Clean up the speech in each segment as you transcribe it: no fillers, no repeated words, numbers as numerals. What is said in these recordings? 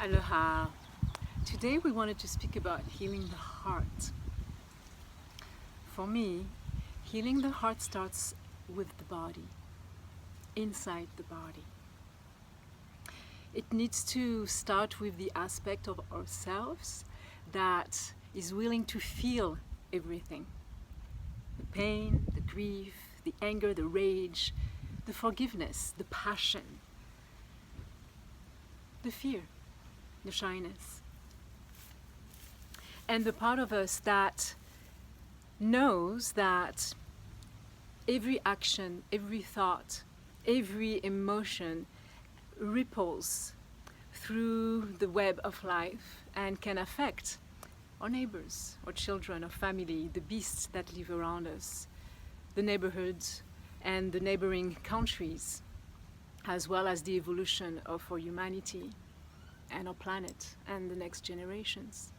Aloha. Today we wanted to speak about healing the heart. For me, healing the heart starts with the body, inside the body. It needs to start with the aspect of ourselves that is willing to feel everything. The pain, the grief, the anger, the rage, the forgiveness, the passion, the fear, the shyness. And the part of us that knows that every action, every thought, every emotion ripples through the web of life and can affect our neighbors, our children, our family, the beasts that live around us, the neighborhoods and the neighboring countries, as well as the evolution of our humanity and our planet and the next generations.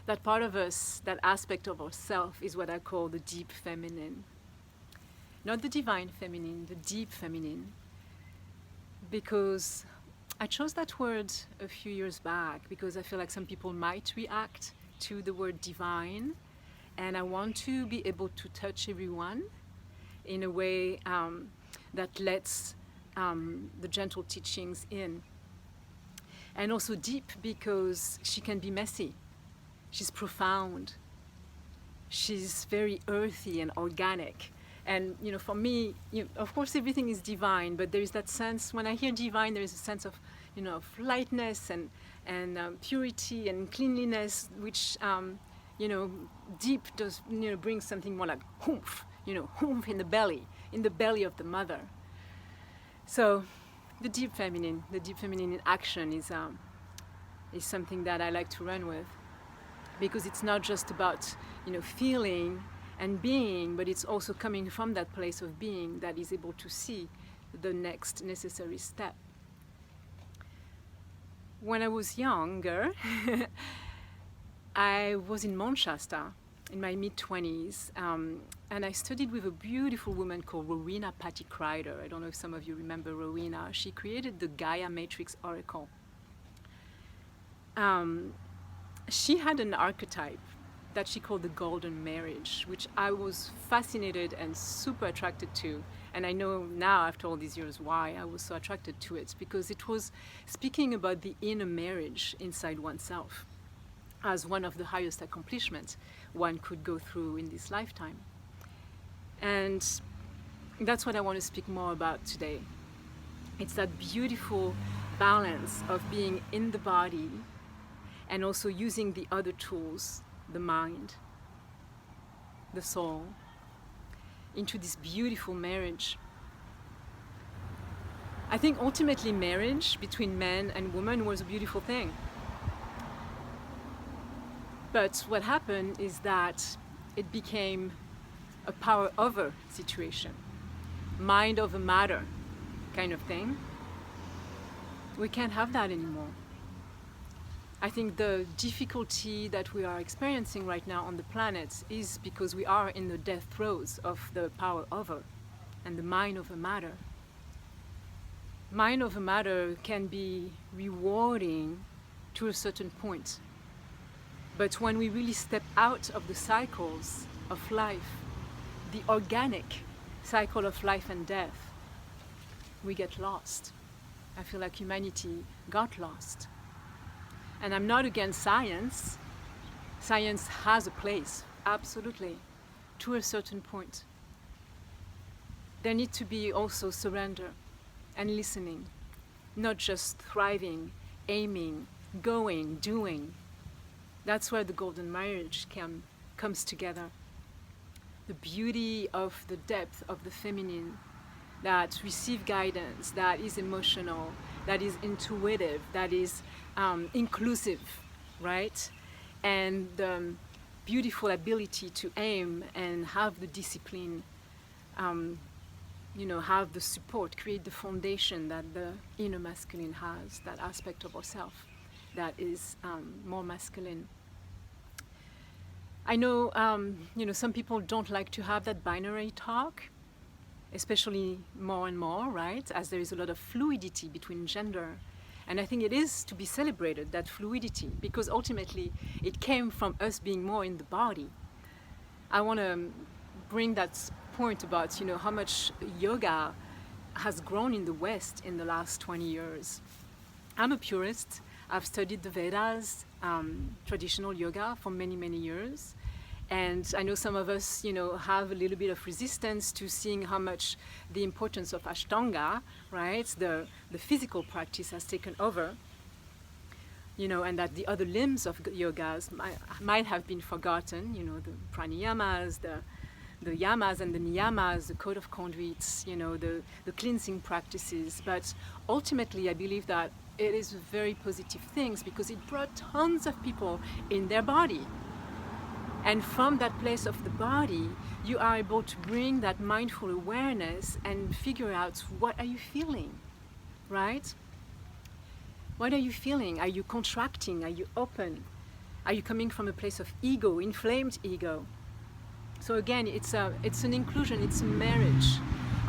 That part of us, that aspect of ourself, is what I call the deep feminine. Not the divine feminine, the deep feminine. Because I chose that word a few years back because I feel like some people might react to the word divine, and I want to be able to touch everyone in a way that lets the gentle teachings in. And also deep because she can be messy. She's profound. She's very earthy and organic. And for me, of course, everything is divine, but there is that sense, when I hear divine, there is a sense of, of lightness and purity and cleanliness, which, deep does, bring something more like oomph, oomph in the belly of the mother. So the deep feminine in action is something that I like to run with, because it's not just about, feeling and being, but it's also coming from that place of being that is able to see the next necessary step. When I was younger, I was in Manchester in my mid-20s, and I studied with a beautiful woman called Rowena Patty Crider. I don't know if some of you remember Rowena. She created the Gaia Matrix Oracle. She had an archetype that she called the golden marriage, which I was fascinated and super attracted to. And I know now, after all these years, why I was so attracted to it, because it was speaking about the inner marriage inside oneself as one of the highest accomplishments one could go through in this lifetime. And that's what I want to speak more about today. It's that beautiful balance of being in the body and also using the other tools, the mind, the soul, into this beautiful marriage. I think ultimately marriage between man and woman was a beautiful thing. But what happened is that it became a power over situation, mind over matter kind of thing. We can't have that anymore. I think the difficulty that we are experiencing right now on the planet is because we are in the death throes of the power over and the mind over matter. Mind over matter can be rewarding to a certain point. But when we really step out of the cycles of life, the organic cycle of life and death, we get lost. I feel like humanity got lost. And I'm not against science. Science has a place, absolutely, to a certain point. There needs to be also surrender and listening, not just thriving, aiming, going, doing. That's where the golden marriage comes together. The beauty of the depth of the feminine that receive guidance, that is emotional, that is intuitive, that is inclusive, right? And the beautiful ability to aim and have the discipline, have the support, create the foundation that the inner masculine has, that aspect of ourself that is more masculine. I know, some people don't like to have that binary talk, especially more and more, right? As there is a lot of fluidity between gender And I think it is to be celebrated, that fluidity, because ultimately it came from us being more in the body. I want to bring that point about, how much yoga has grown in the West in the last 20 years. I'm a purist. I've studied the Vedas, traditional yoga, for many, many years. And I know some of us, have a little bit of resistance to seeing how much the importance of Ashtanga, right, the physical practice has taken over, and that the other limbs of yogas might have been forgotten, the pranayamas, the yamas and the niyamas, the code of conduits, the cleansing practices. But ultimately, I believe that it is very positive things because it brought tons of people in their body. And from that place of the body, you are able to bring that mindful awareness and figure out, what are you feeling, right? What are you feeling? Are you contracting? Are you open? Are you coming from a place of ego, inflamed ego? So again, it's an inclusion, it's a marriage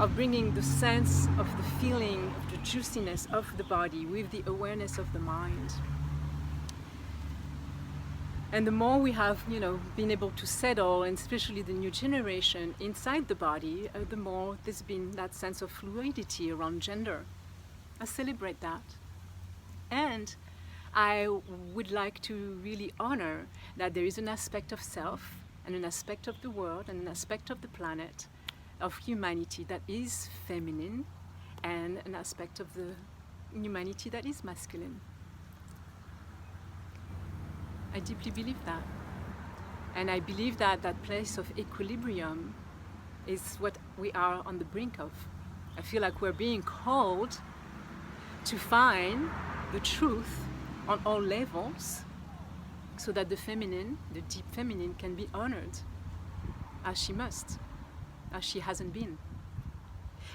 of bringing the sense of the feeling, of the juiciness of the body with the awareness of the mind. And the more we have, been able to settle, and especially the new generation, inside the body, the more there's been that sense of fluidity around gender. I celebrate that. And I would like to really honor that there is an aspect of self, and an aspect of the world, and an aspect of the planet, of humanity that is feminine, and an aspect of the humanity that is masculine. I deeply believe that. And I believe that that place of equilibrium is what we are on the brink of. I feel like we're being called to find the truth on all levels so that the feminine, the deep feminine, can be honored as she must, as she hasn't been.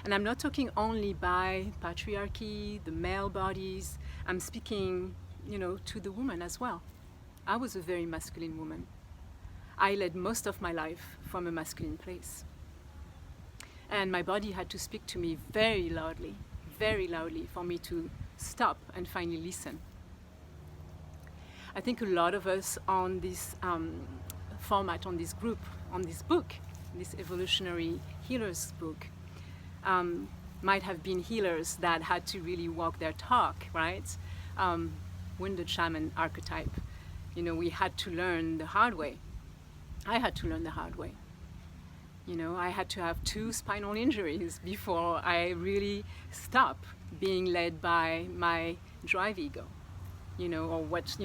And I'm not talking only by patriarchy, the male bodies. I'm speaking, to the woman as well. I was a very masculine woman. I led most of my life from a masculine place. And my body had to speak to me very loudly for me to stop and finally listen. I think a lot of us on this format, on this group, on this book, this Evolutionary Healers book, might have been healers that had to really walk their talk, right? Wounded shaman archetype. We had to learn the hard way. I had to learn the hard way. I had to have 2 spinal injuries before I really stopped being led by my drive ego, or what,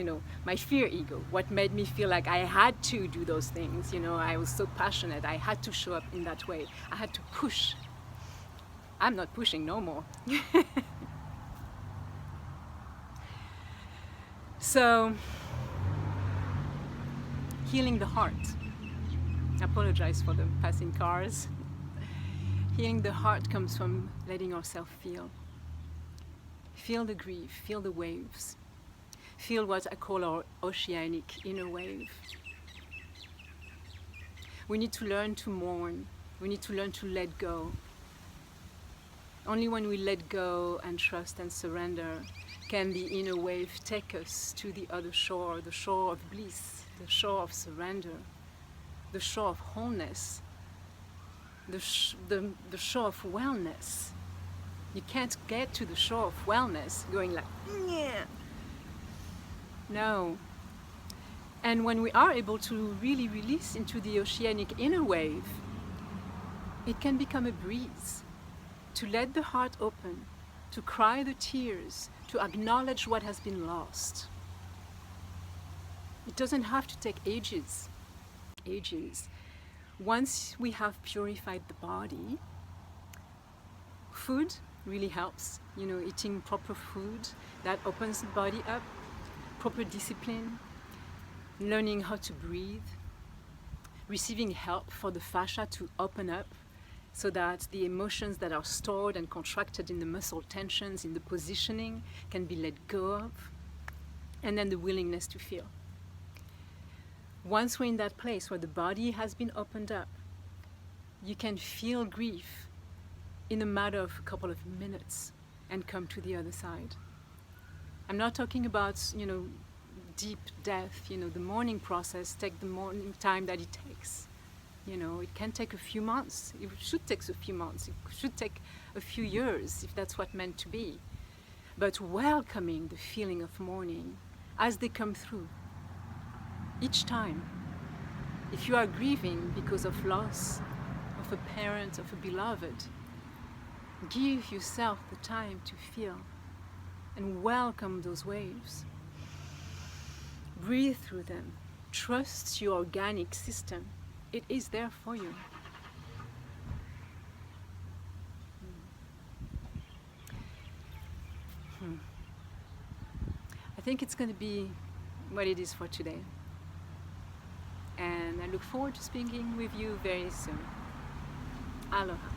my fear ego, what made me feel like I had to do those things. I was so passionate. I had to show up in that way. I had to push. I'm not pushing no more. So, healing the heart. I apologize for the passing cars. Healing the heart comes from letting ourselves feel. Feel the grief, feel the waves. Feel what I call our oceanic inner wave. We need to learn to mourn. We need to learn to let go. Only when we let go and trust and surrender can the inner wave take us to the other shore, the shore of bliss, the shore of surrender, the shore of wholeness, the shore of wellness. You can't get to the shore of wellness going like, yeah. No. And when we are able to really release into the oceanic inner wave, it can become a breeze. To let the heart open, to cry the tears, to acknowledge what has been lost. It doesn't have to take ages. Once we have purified the body, food really helps. Eating proper food that opens the body up, proper discipline, learning how to breathe, receiving help for the fascia to open up so that the emotions that are stored and contracted in the muscle tensions, in the positioning, can be let go of, and then the willingness to feel. Once we're in that place where the body has been opened up, you can feel grief in a matter of a couple of minutes and come to the other side. I'm not talking about, deep depth, the mourning process, take the mourning time that it takes. It can take a few months. It should take a few months. It should take a few years if that's what meant to be. But welcoming the feeling of mourning as they come through each time. If you are grieving because of loss of a parent, of a beloved, give yourself the time to feel and welcome those waves. Breathe through them. Trust your organic system. It is there for you. I think it's going to be what it is for today. And I look forward to speaking with you very soon. Aloha.